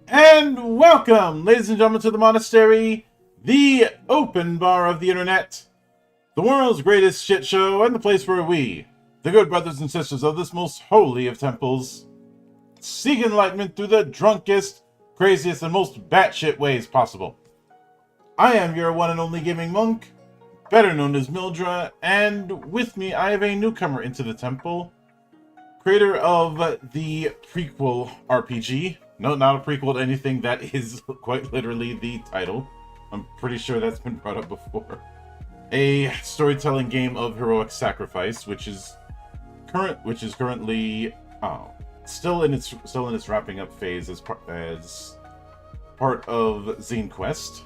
And welcome, ladies and gentlemen, to the monastery, the open bar of the internet, the world's greatest shit show, and the place where we, the good brothers and sisters of this most holy of temples, seek enlightenment through the drunkest, craziest, and most batshit ways possible. I am your one and only gaming monk, better known as Mildra, and with me I have a newcomer into the temple, creator of the Prequel RPG. No, not a prequel to anything. That is quite literally the title. I'm pretty sure that's been brought up before. a storytelling game of heroic sacrifice, which is currently still in its wrapping up phase as part of Zine Quest.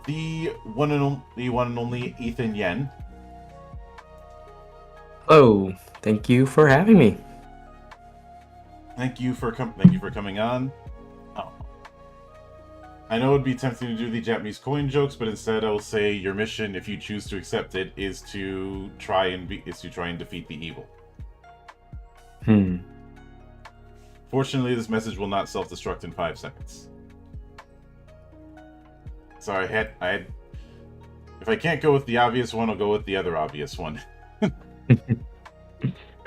The one and only Ethan Yen. Hello, thank you for having me. Thank you for coming on. Oh. I know it'd be tempting to do the Japanese coin jokes, but instead I will say your mission, if you choose to accept it, is to try and defeat the evil. Fortunately, this message will not self-destruct in 5 seconds. So I had. If I can't go with the obvious one, I'll go with the other obvious one.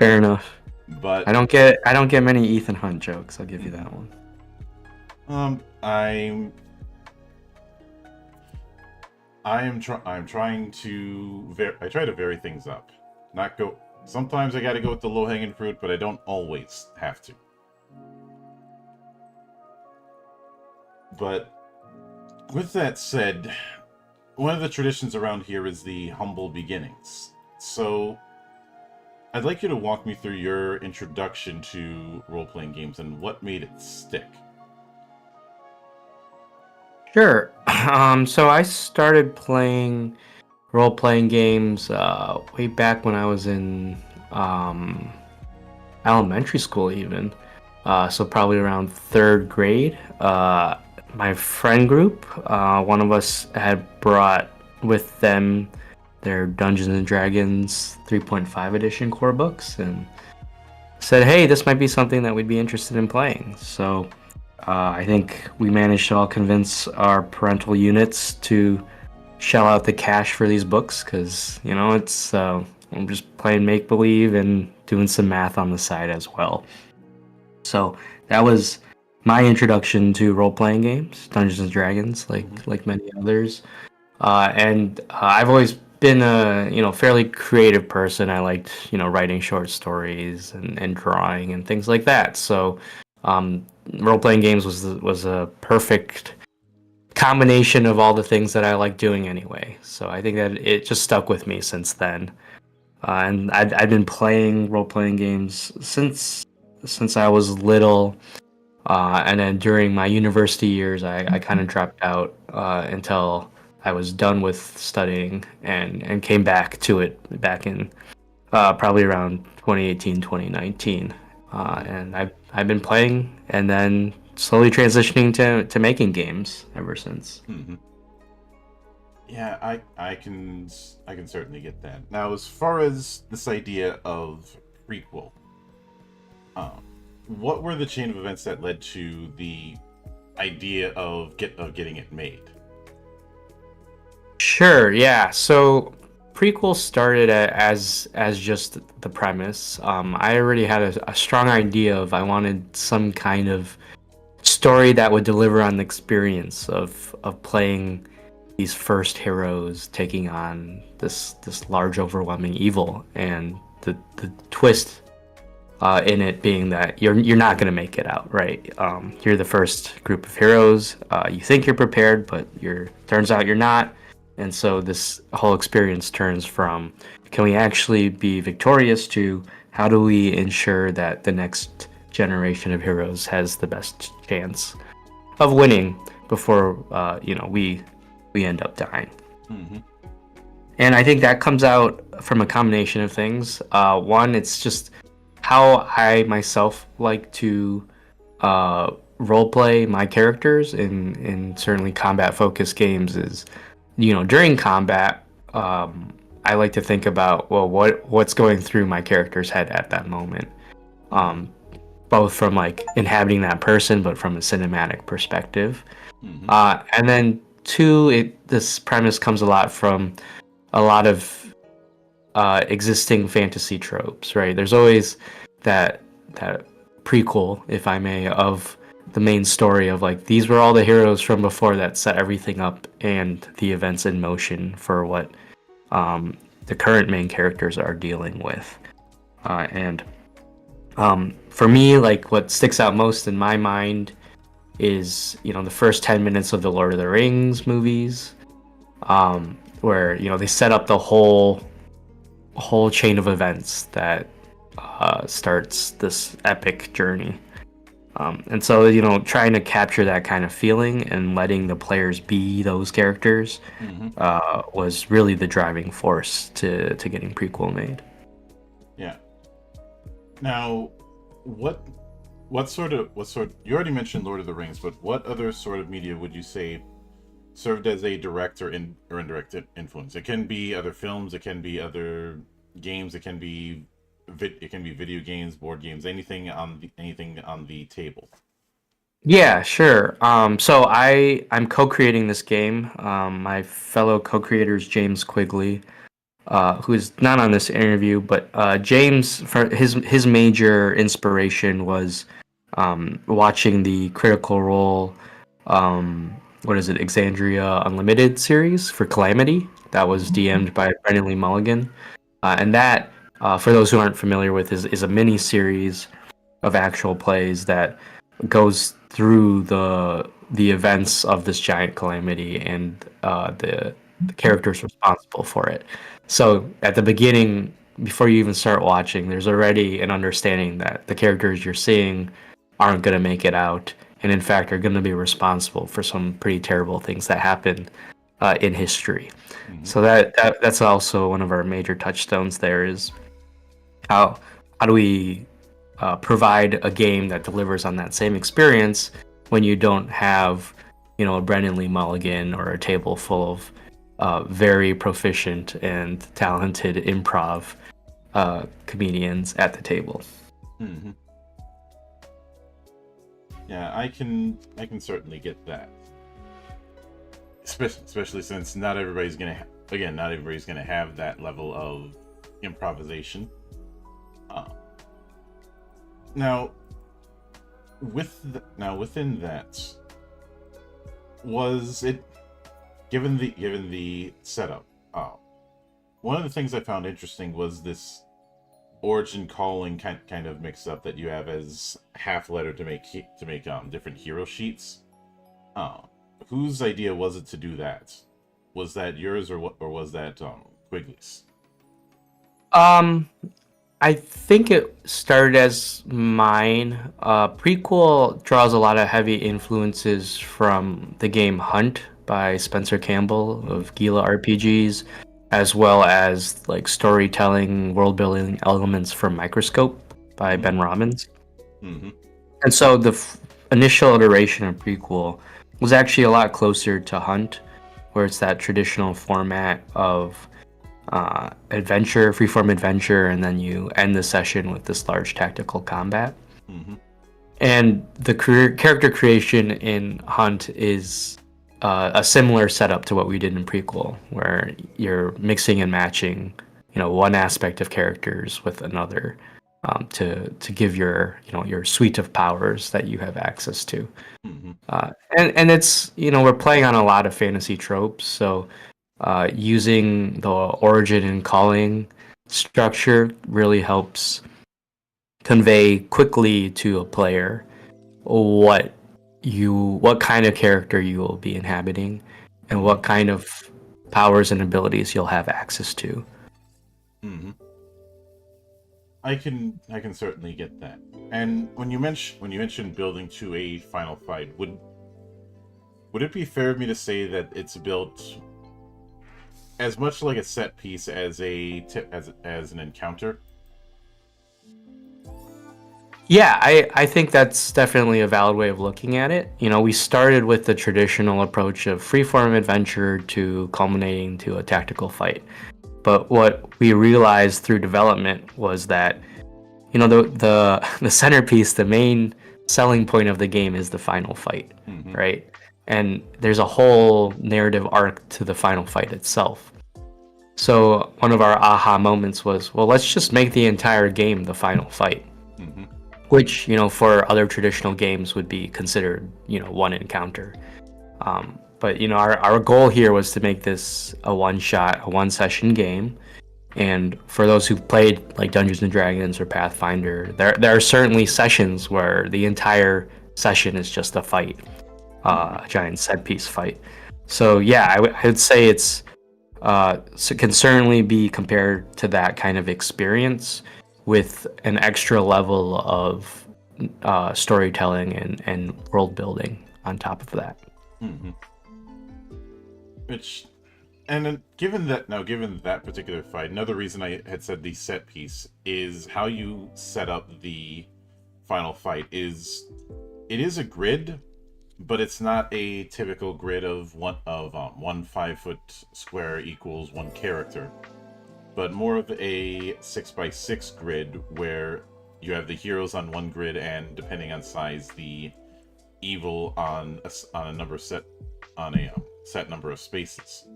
Fair enough. But I don't get many Ethan Hunt jokes. I'll give you that one. I'm trying to I try to vary things up. Not go. Sometimes I got to go with the low-hanging fruit, but I don't always have to. But with that said, one of the traditions around here is the humble beginnings. So I'd like you to walk me through your introduction to role-playing games and what made it stick. Sure. So I started playing role-playing games way back when I was in elementary school, even. So probably around 3rd grade. My friend group, one of us had brought with them their Dungeons and Dragons 3.5 edition core books and said, hey, this might be something that we'd be interested in playing. So I think we managed to all convince our parental units to shell out the cash for these books because, it's I'm just playing make-believe and doing some math on the side as well. So that was my introduction to role-playing games, Dungeons and Dragons, like many others. And I've always been a fairly creative person. I liked writing short stories and drawing and things like that. So role-playing games was a perfect combination of all the things that I like doing anyway. So I think that it just stuck with me since then. And I've been playing role-playing games since I was little. And then during my university years, I kind of dropped out until I was done with studying and came back to it back in probably around 2018, 2019. And I've been playing and then slowly transitioning to making games ever since. Mm-hmm. Yeah, I can certainly get that. Now, as far as this idea of prequel, what were the chain of events that led to the idea of getting it made? Sure, yeah. So prequel started as just the premise. I already had a strong idea of I wanted some kind of story that would deliver on the experience of playing these first heroes taking on this large overwhelming evil, and the twist in it being that you're not going to make it out, right? You're the first group of heroes. You think you're prepared, but turns out you're not. And so this whole experience turns from, can we actually be victorious, to how do we ensure that the next generation of heroes has the best chance of winning before we end up dying. Mm-hmm. And I think that comes out from a combination of things. One, it's just how I myself like to roleplay my characters in certainly combat-focused games is, during combat, I like to think about, well, what's going through my character's head at that moment. Both from like inhabiting that person, but from a cinematic perspective. Mm-hmm. And then two, this premise comes a lot from a lot of existing fantasy tropes, right? There's always that prequel, if I may, of the main story of like, these were all the heroes from before that set everything up and the events in motion for what the current main characters are dealing with. For me, like, what sticks out most in my mind is, the first 10 minutes of the Lord of the Rings movies, where they set up the whole chain of events that starts this epic journey. And so, trying to capture that kind of feeling and letting the players be those characters was really the driving force to getting Prequel made. Yeah. Now, what sort of you already mentioned Lord of the Rings, but what other sort of media would you say served as a direct or indirect influence? It can be other films, it can be other games, it can be video games, board games, anything on the table. Yeah, sure. So I'm co-creating this game. My fellow co-creator is James Quigley, who is not on this interview, but James, for his major inspiration was watching the Critical Role, what is it, Exandria Unlimited series for Calamity that was DM'd by Brendan Lee Mulligan, and that, for those who aren't familiar with, is a mini series of actual plays that goes through the events of this giant calamity and the characters responsible for it. So at the beginning, before you even start watching, there's already an understanding that the characters you're seeing aren't going to make it out, and in fact are going to be responsible for some pretty terrible things that happen in history. So that's also one of our major touchstones. There is how do we provide a game that delivers on that same experience when you don't have, a Brendan Lee Mulligan or a table full of very proficient and talented improv comedians at the table. Mm-hmm. Yeah, I can certainly get that. Especially since not everybody's gonna have that level of improvisation. Now, within that, was it given the setup? One of the things I found interesting was this origin calling kind of mix up that you have as half letter to make different hero sheets. Whose idea was it to do that? Was that yours or was that Quigley's? I think it started as mine. Prequel draws a lot of heavy influences from the game Hunt by Spencer Campbell of Gila RPGs, as well as like storytelling, world building elements from Microscope by Ben Robbins. Mm-hmm. And so the initial iteration of Prequel was actually a lot closer to Hunt, where it's that traditional format of adventure, freeform adventure, and then you end the session with this large tactical combat. Mm-hmm. And the character creation in Hunt is a similar setup to what we did in Prequel, where you're mixing and matching, one aspect of characters with another, to give your suite of powers that you have access to. Mm-hmm. And it's, we're playing on a lot of fantasy tropes, so using the origin and calling structure really helps convey quickly to a player what kind of character you will be inhabiting and what kind of powers and abilities you'll have access to. Mm-hmm. I can certainly get that. And when you mentioned building to a final fight, would it be fair of me to say that it's built as much like a set piece as as an encounter? Yeah, I think that's definitely a valid way of looking at it. We started with the traditional approach of freeform adventure to culminating to a tactical fight. But what we realized through development was that, the centerpiece, the main selling point of the game is the final fight, right? And there's a whole narrative arc to the final fight itself. So one of our aha moments was, well, let's just make the entire game the final fight. Which, for other traditional games would be considered, one encounter. But, our goal here was to make this a one-session game. And for those who've played like Dungeons and Dragons or Pathfinder, there are certainly sessions where the entire session is just a fight, a giant set piece fight. So yeah, I would say it's can certainly be compared to that kind of experience with an extra level of storytelling and world building on top of that. Mm-hmm. Which, and then given that particular fight, another reason I had said the set piece is how you set up the final fight. It is a grid, but it's not a typical grid of 1 5-foot square equals one character, but more of a 6x6 grid where you have the heroes on one grid, and depending on size, the evil on a number set on a set number of spaces.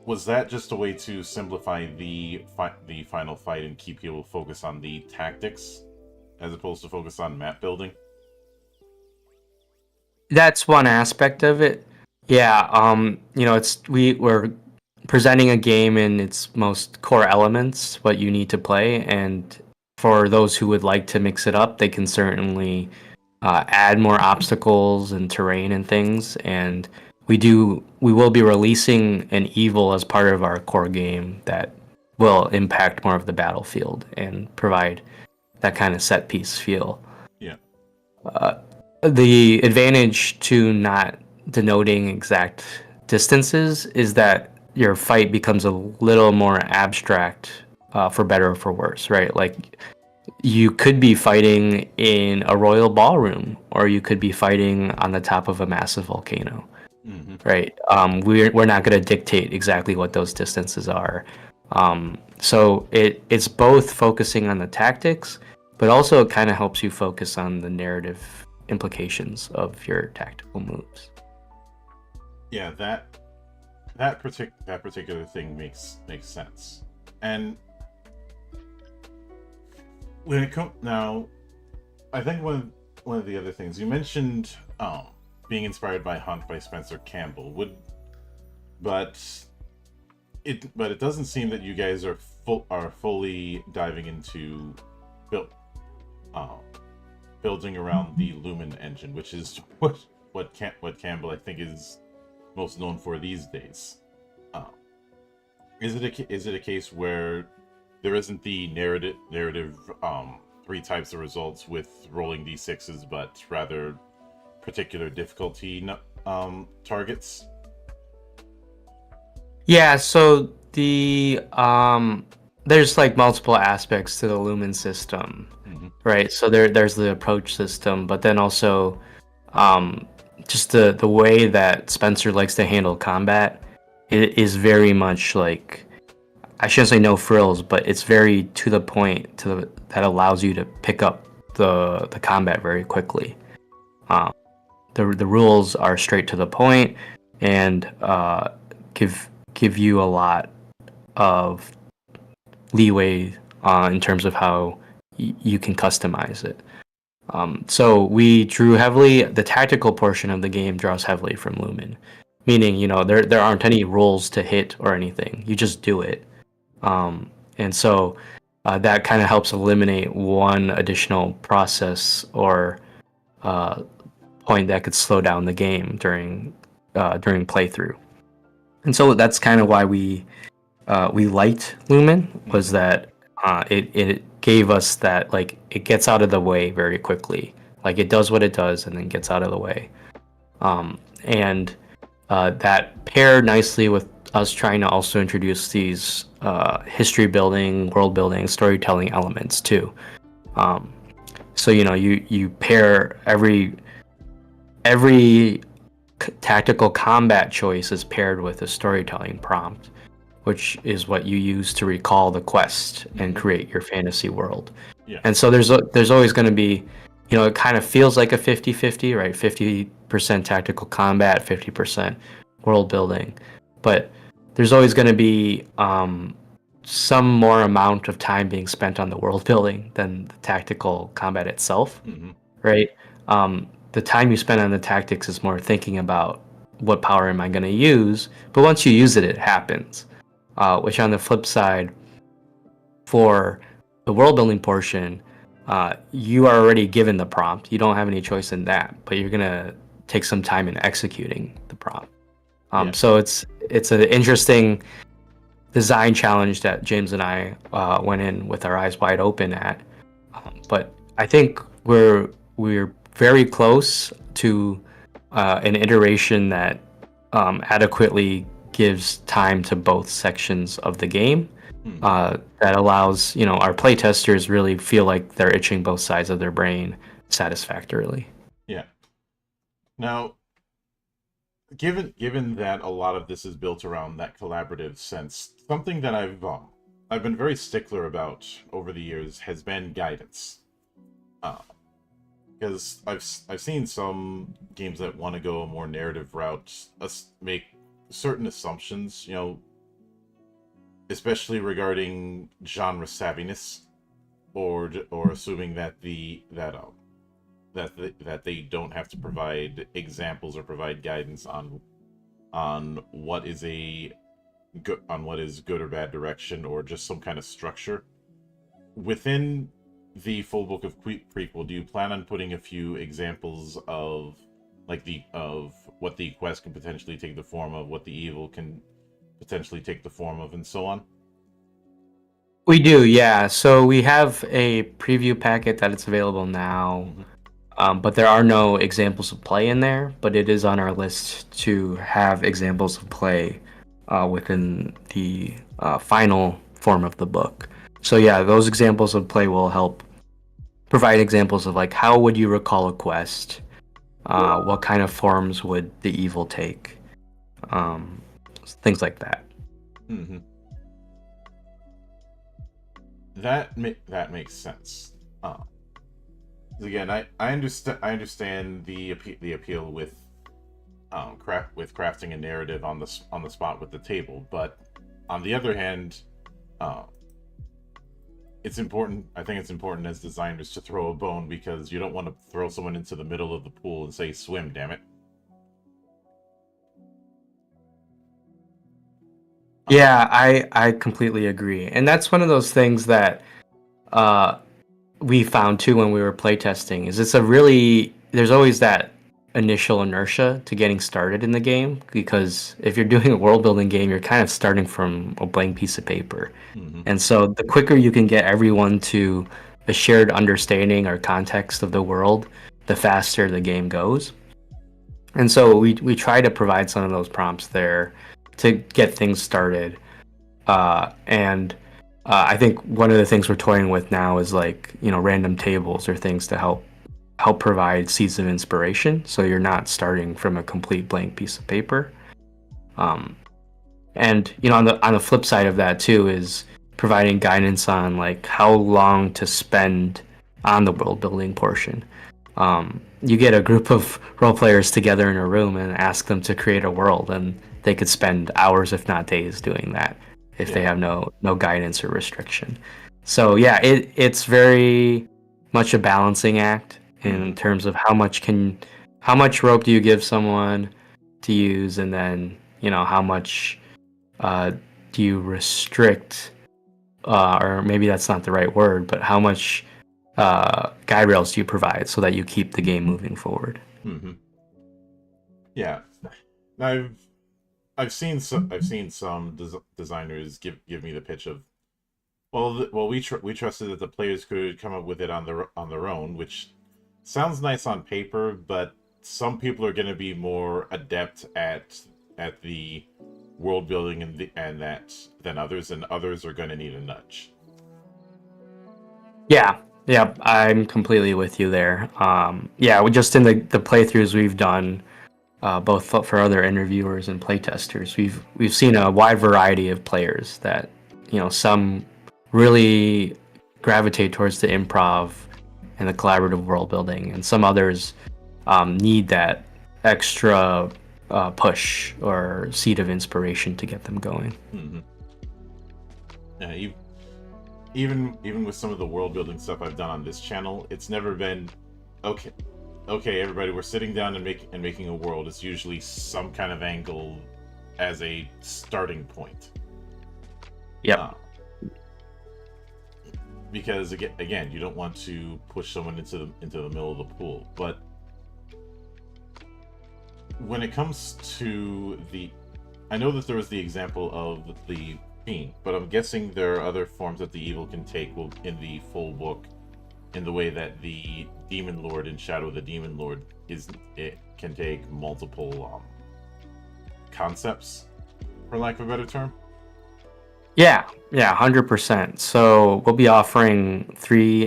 Was that just a way to simplify the final fight and keep people focused on the tactics as opposed to focus on map building? That's one aspect of it. Yeah, we're presenting a game in its most core elements, what you need to play, and for those who would like to mix it up, they can certainly add more obstacles and terrain and things. And we will be releasing an evil as part of our core game that will impact more of the battlefield and provide that kind of set piece feel. Yeah. The advantage to not denoting exact distances is that your fight becomes a little more abstract, for better or for worse, right? Like, you could be fighting in a royal ballroom, or you could be fighting on the top of a massive volcano, right? We're not going to dictate exactly what those distances are. So it's both focusing on the tactics, but also it kind of helps you focus on the narrative implications of your tactical moves. Yeah, that particular thing makes sense. And when it comes now, I think one of the other things you mentioned, being inspired by Hunt by Spencer Campbell, but it doesn't seem that you guys are fully diving into building around the Lumen engine, which is what Campbell I think is most known for these days. Is it a case where there isn't the narrative 3 types of results with rolling d6s, but rather particular difficulty targets? Yeah, so there's like multiple aspects to the Lumen system, right? So there's the approach system, but then also just the way that Spencer likes to handle combat is very much like, I shouldn't say no frills, but it's very to the point that allows you to pick up the combat very quickly. The rules are straight to the point and give you a lot of leeway in terms of how you can customize it. So we drew heavily, the tactical portion of the game draws heavily from Lumen, meaning, there aren't any rules to hit or anything. You just do it. And so that kind of helps eliminate one additional process or point that could slow down the game during playthrough. And so that's kind of why we liked Lumen, was that it gave us that, like, it gets out of the way very quickly. Like, it does what it does and then gets out of the way. And that paired nicely with us trying to also introduce these history building, world building, storytelling elements too. So you pair every tactical combat choice is paired with a storytelling prompt, which is what you use to recall the quest and create your fantasy world. Yeah. And so there's always going to be, it kind of feels like a 50-50, right? 50% tactical combat, 50% world building. But there's always going to be some more amount of time being spent on the world building than the tactical combat itself, right? The time you spend on the tactics is more thinking about what power am I going to use, but once you use it, it happens. Which on the flip side, for the world building portion, you are already given the prompt. You don't have any choice in that, but you're going to take some time in executing the prompt. So it's an interesting design challenge that James and I went in with our eyes wide open at. But I think we're very close to an iteration that adequately gives time to both sections of the game. That allows our playtesters really feel like they're itching both sides of their brain satisfactorily. Yeah. Now, given that a lot of this is built around that collaborative sense, something that I've been very stickler about over the years has been guidance. Because I've seen some games that want to go a more narrative route, make certain assumptions, especially regarding genre savviness, or assuming that that they don't have to provide examples or provide guidance on what is good or bad direction, or just some kind of structure within the full book of prequel. Do you plan on putting a few examples of of what the quest can potentially take the form of, what the evil can potentially take the form of, and so on? We do, yeah. So we have a preview packet that it's available now, but there are no examples of play in there. But it is on our list to have examples of play within the final form of the book. So yeah, those examples of play will help provide examples of like how would you recall a quest, what kind of forms would the evil take, things like that. Mm-hmm. That makes sense. Again, I understand the appeal with crafting a narrative on the spot with the table, but on the other hand, it's important. I think it's important as designers to throw a bone, because you don't want to throw someone into the middle of the pool and say, "Swim, damn it." Yeah, I completely agree. And that's one of those things that we found too when we were playtesting, is there's always that initial inertia to getting started in the game, because if you're doing a world building game, you're kind of starting from a blank piece of paper. Mm-hmm. And so the quicker you can get everyone to a shared understanding or context of the world, the faster the game goes. And so we try to provide some of those prompts there to get things started. And I think one of the things we're toying with now is random tables or things to help provide seeds of inspiration, so you're not starting from a complete blank piece of paper. And on the flip side of that too is providing guidance on like how long to spend on the world building portion. You get a group of role players together in a room and ask them to create a world, and they could spend hours, if not days, doing that if they have no guidance or restriction. So yeah, it's very much a balancing act in terms of how much rope do you give someone to use, and then how much do you restrict, or maybe that's not the right word, but how much guide rails do you provide so that you keep the game moving forward. Mm-hmm. Yeah, I've seen some designers give me the pitch of, we trusted that the players could come up with it on their own, which sounds nice on paper, but some people are going to be more adept at the world building and that than others, and others are going to need a nudge. Yeah, I'm completely with you there. Yeah, we just in the playthroughs we've done, both for other interviewers and playtesters, we've seen a wide variety of players that some really gravitate towards the improv and the collaborative world building, and some others need that extra push or seed of inspiration to get them going. Mm-hmm. Yeah, even with some of the world building stuff I've done on this channel, it's never been okay, everybody, we're sitting down and making a world. It's usually some kind of angle as a starting point. Yep. Because again, you don't want to push someone into the middle of the pool. But when it comes to I know that there was the example of the fiend, but I'm guessing there are other forms that the evil can take in the full book, in the way that the Demon Lord in Shadow of the Demon Lord it can take multiple concepts, for lack of a better term. Yeah, 100%. So we'll be offering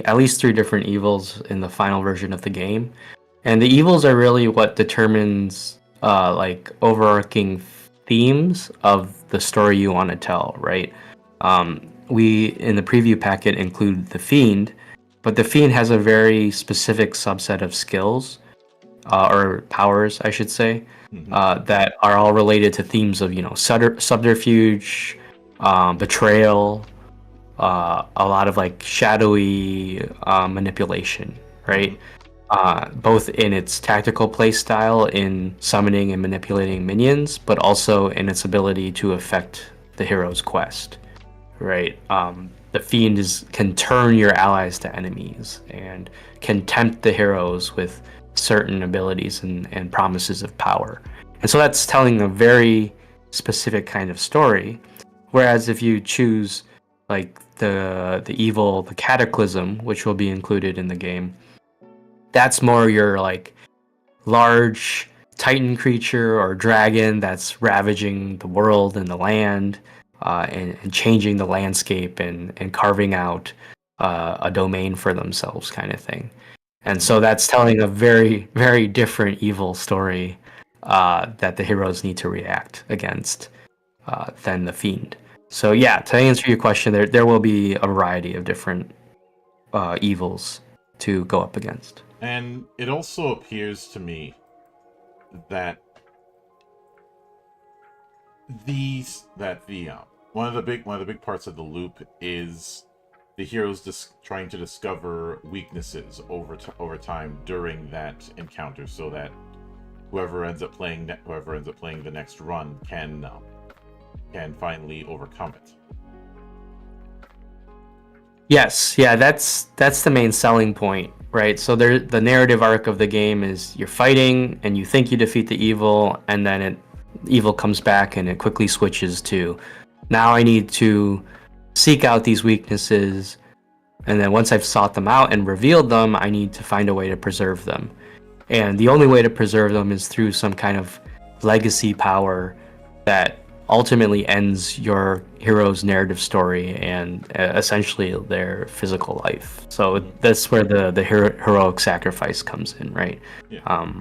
at least three different evils in the final version of the game, and the evils are really what determines like overarching themes of the story you want to tell, right? We in the preview packet include the fiend, but the fiend has a very specific subset of skills or powers, I should say, that are all related to themes of subterfuge, betrayal, a lot of like shadowy manipulation, right? Both in its tactical play style in summoning and manipulating minions, but also in its ability to affect the hero's quest, right? The fiend can turn your allies to enemies and can tempt the heroes with certain abilities and promises of power. And so that's telling a very specific kind of story. Whereas if you choose like the evil, the cataclysm, which will be included in the game, that's more your like large titan creature or dragon that's ravaging the world and the land, and changing the landscape and carving out a domain for themselves, kind of thing. And so that's telling a very, very different evil story that the heroes need to react against than the fiend. So yeah, to answer your question, there will be a variety of different evils to go up against. And it also appears to me that one of the big parts of the loop is the heroes trying to discover weaknesses over time during that encounter, so that whoever ends up playing the next run can finally overcome it. Yes, yeah, that's the main selling point, right? So the narrative arc of the game is you're fighting and you think you defeat the evil, and then evil comes back and it quickly switches to, now I need to seek out these weaknesses, and then once I've sought them out and revealed them, I need to find a way to preserve them. And the only way to preserve them is through some kind of legacy power that ultimately ends your hero's narrative story and essentially their physical life. So that's where the heroic sacrifice comes in, right? Yeah.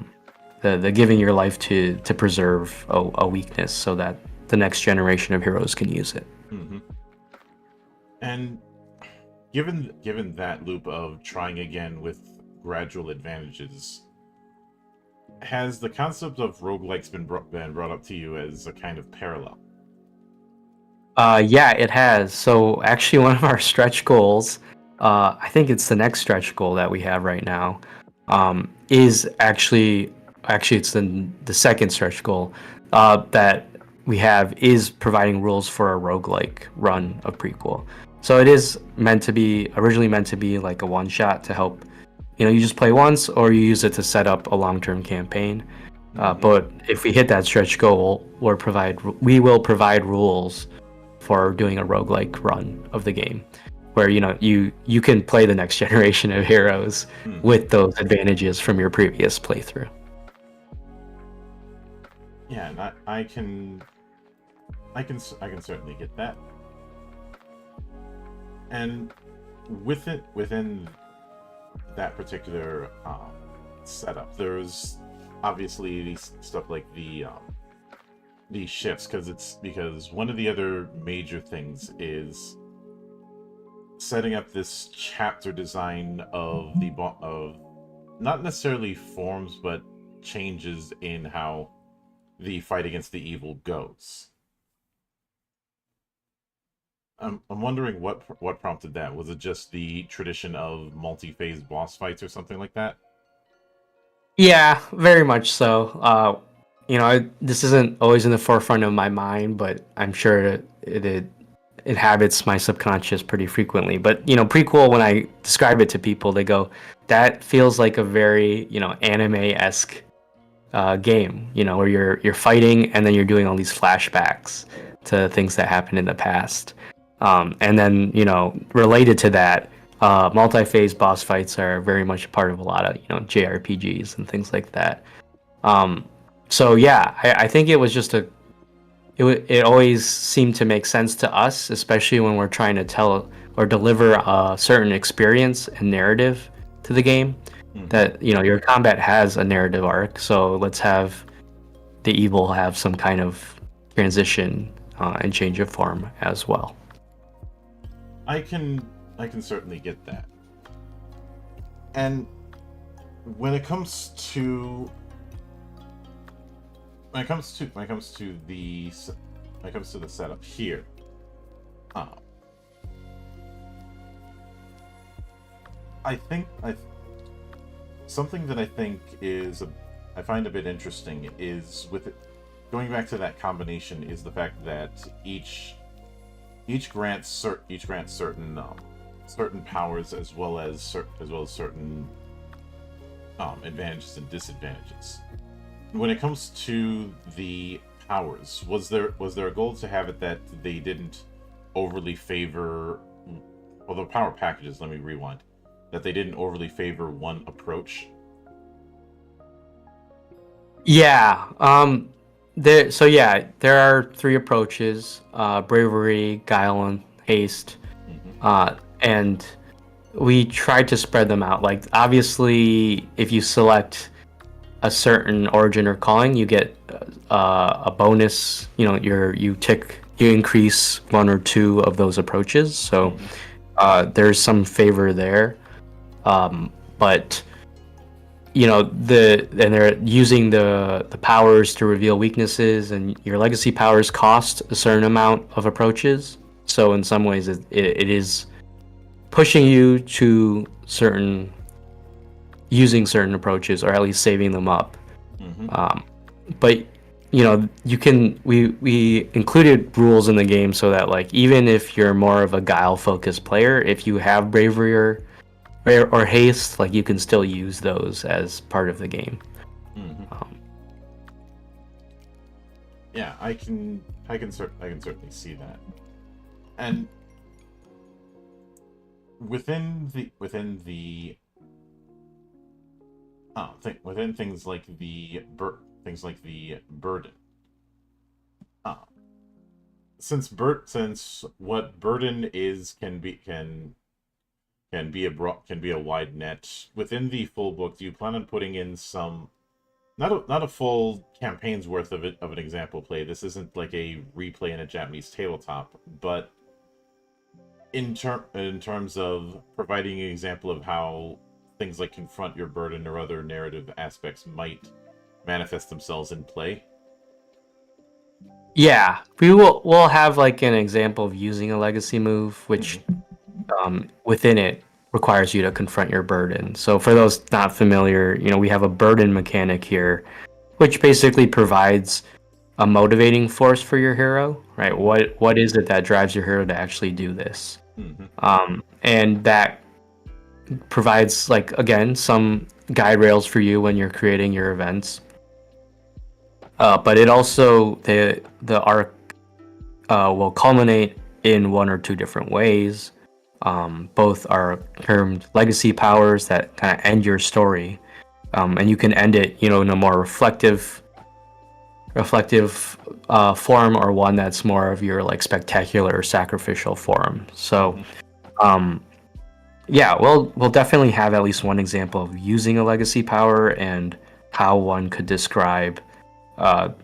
The giving your life to preserve a weakness so that the next generation of heroes can use it. Mm-hmm. And given that loop of trying again with gradual advantages, has the concept of roguelikes been brought up to you as a kind of parallel? Yeah, it has. So actually, one of our stretch goals, I think it's the next stretch goal that we have right now, is actually it's the second stretch goal that we have is providing rules for a roguelike run of prequel. So it is originally meant to be like a one shot to help, you just play once or you use it to set up a long-term campaign. But if we hit that stretch goal, we will provide rules for doing a roguelike run of the game, where you can play the next generation of heroes with those advantages from your previous playthrough. Yeah, and I can certainly get that. And within that particular setup, there's obviously stuff like the shifts, because one of the other major things is setting up this chapter design of not necessarily forms, but changes in how the fight against the evil goes. I'm wondering what prompted that. Was it just the tradition of multi-phase boss fights or something like that? Yeah, very much so. This isn't always in the forefront of my mind, but I'm sure it inhabits my subconscious pretty frequently. But prequel, when I describe it to people, they go, "That feels like a very anime-esque game, where you're fighting and then you're doing all these flashbacks to things that happened in the past. And then, related to that, multi-phase boss fights are very much a part of a lot of, JRPGs and things like that. So yeah, I think it was just it always seemed to make sense to us, especially when we're trying to tell or deliver a certain experience and narrative to the game. That your combat has a narrative arc, so let's have the evil have some kind of transition and change of form as well. I can certainly get that. And when it comes to the setup here, something that I find a bit interesting is with it going back to that combination is the fact that each grants certain powers as well as certain advantages and disadvantages. When it comes to the powers, was there a goal to have it that they didn't overly favor, well, the power packages, let me rewind, that they didn't overly favor one approach? Yeah. There are three approaches: bravery, guile, and haste. And we tried to spread them out. Like, obviously, if you select a certain origin or calling, you get a bonus. You increase one or two of those approaches. So there's some favor there. But they're using the powers to reveal weaknesses, and your legacy powers cost a certain amount of approaches. So in some ways, it is pushing you to using certain approaches, or at least saving them up. But we included rules in the game so that, like, even if you're more of a guile focused player, if you have bravery or haste, like, you can still use those as part of the game. Yeah, I can certainly see that. And within things like the burden, since what burden is can be a wide net within the full book, do you plan on putting in some, not a full campaign's worth of an example play? This isn't like a replay in a Japanese tabletop, but in terms of providing an example of how things like confront your burden or other narrative aspects might manifest themselves in play. Yeah, we'll have like an example of using a legacy move, which within it requires you to confront your burden. So for those not familiar, we have a burden mechanic here, which basically provides a motivating force for your hero, right? What is it that drives your hero to actually do this? And that provides, like, again, some guide rails for you when you're creating your events. But it also, the arc will culminate in one or two different ways. Both are termed legacy powers that kind of end your story, and you can end it, in a more reflective form, or one that's more of your, like, spectacular or sacrificial form. So, yeah, we'll definitely have at least one example of using a legacy power and how one could describe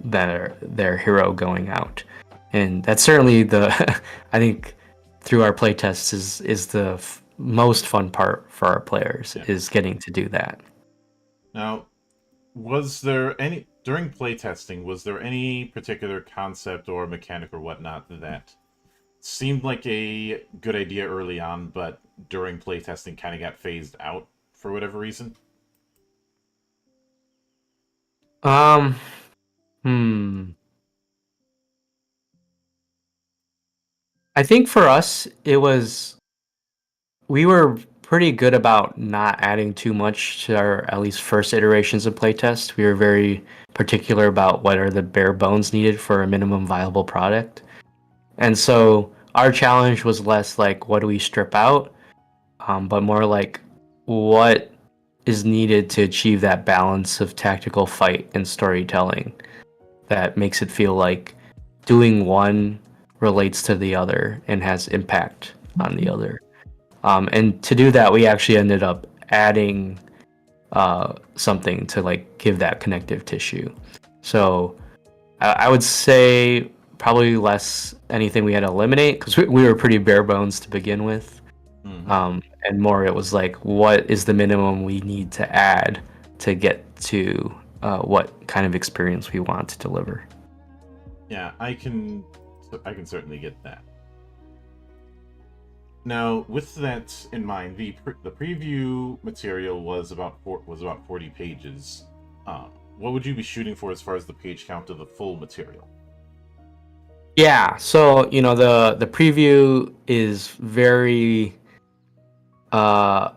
their hero going out. And that's certainly I think through our playtests is the most fun part for our players, is getting to do that. Now, during playtesting, was there any particular concept or mechanic or whatnot that seemed like a good idea early on, but during playtesting kind of got phased out for whatever reason? I think for us, we were pretty good about not adding too much to our at least first iterations of playtest. We were very particular about what are the bare bones needed for a minimum viable product. And so our challenge was less like what do we strip out, but more like what is needed to achieve that balance of tactical fight and storytelling that makes it feel like doing one relates to the other and has impact on the other. And to do that, we actually ended up adding something to like give that connective tissue. So I would say probably less anything we had to eliminate because we were pretty bare bones to begin with. And more it was like, what is the minimum we need to add to get to what kind of experience we want to deliver. Yeah, I can certainly get that. Now, with that in mind, the preview material was about 40 pages. What would you be shooting for as far as the page count of the full material? Yeah, so you know the preview is very how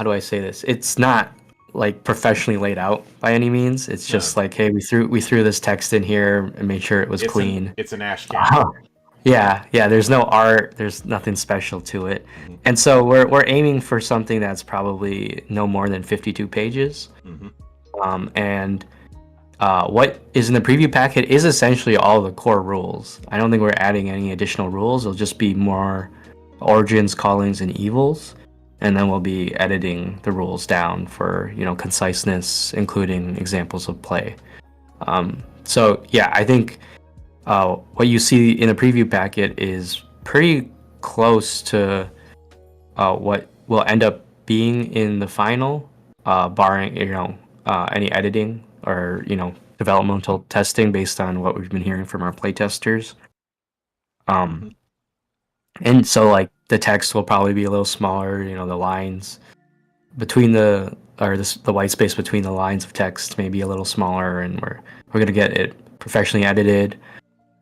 do I say this? It's not like professionally laid out by any means. It's just like, hey, we threw this text in here and made sure it was clean. It's an ash can. Yeah. There's no art. There's nothing special to it, and so we're aiming for something that's probably no more than 52 pages. And what is in the preview packet is essentially all the core rules. I don't think we're adding any additional rules. It'll just be more origins, callings, and evils, and then we'll be editing the rules down for conciseness, including examples of play. So yeah, I think what you see in the preview packet is pretty close to what will end up being in the final, barring any editing or developmental testing based on what we've been hearing from our playtesters. And so like the text will probably be a little smaller. The lines between the white space between the lines of text may be a little smaller, and we're gonna get it professionally edited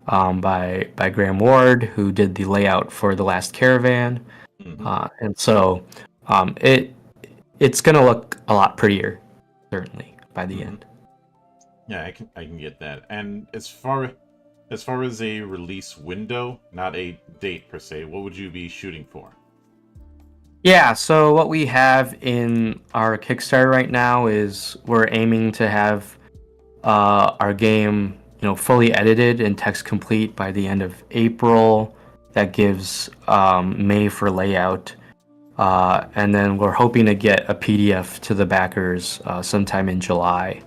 by Graham Ward, who did the layout for The Last Caravan. And so it's gonna look a lot prettier, certainly, by the end. Yeah, I can get that. And as far as a release window, not a date per se, what would you be shooting for? Yeah, so what we have in our Kickstarter right now is we're aiming to have our game, fully edited and text complete by the end of April. That gives May for layout. And then we're hoping to get a PDF to the backers sometime in July.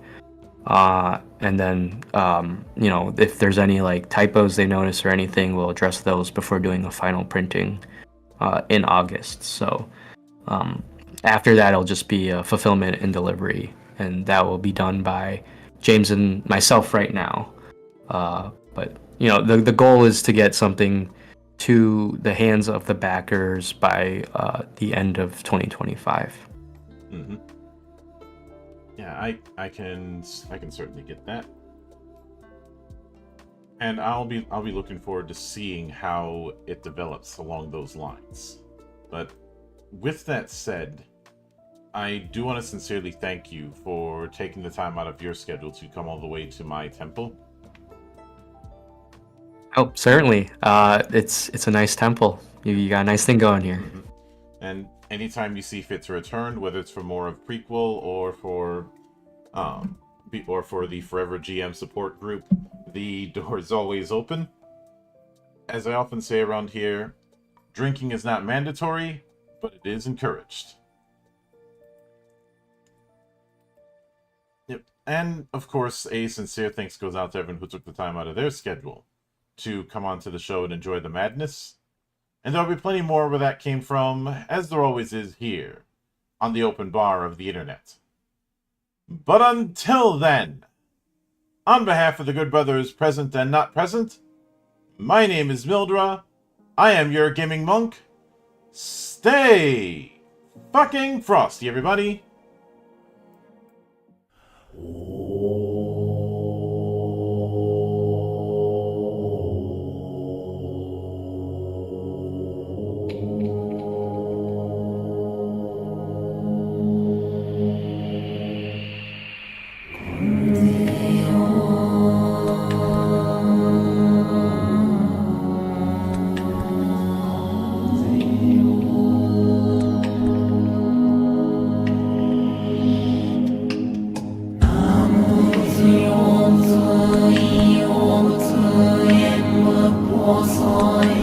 And then, if there's any like typos they notice or anything, we'll address those before doing the final printing in August. So after that, it'll just be a fulfillment and delivery, and that will be done by James and myself right now. But the goal is to get something to the hands of the backers by the end of 2025. Yeah, I can certainly get that, and I'll be looking forward to seeing how it develops along those lines. But with that said, I do want to sincerely thank you for taking the time out of your schedule to come all the way to my temple. Oh, certainly. It's a nice temple. You got a nice thing going here. And anytime you see fit to return, whether it's for more of Prequel or for the Forever GM support group, the door is always open. As I often say around here, drinking is not mandatory, but it is encouraged. Yep. And of course, a sincere thanks goes out to everyone who took the time out of their schedule to come onto the show and enjoy the madness. And there'll be plenty more where that came from, as there always is here, on the open bar of the internet. But until then, on behalf of the good brothers present and not present, my name is Mildra, I am your gaming monk. Stay fucking frosty, everybody! 遅い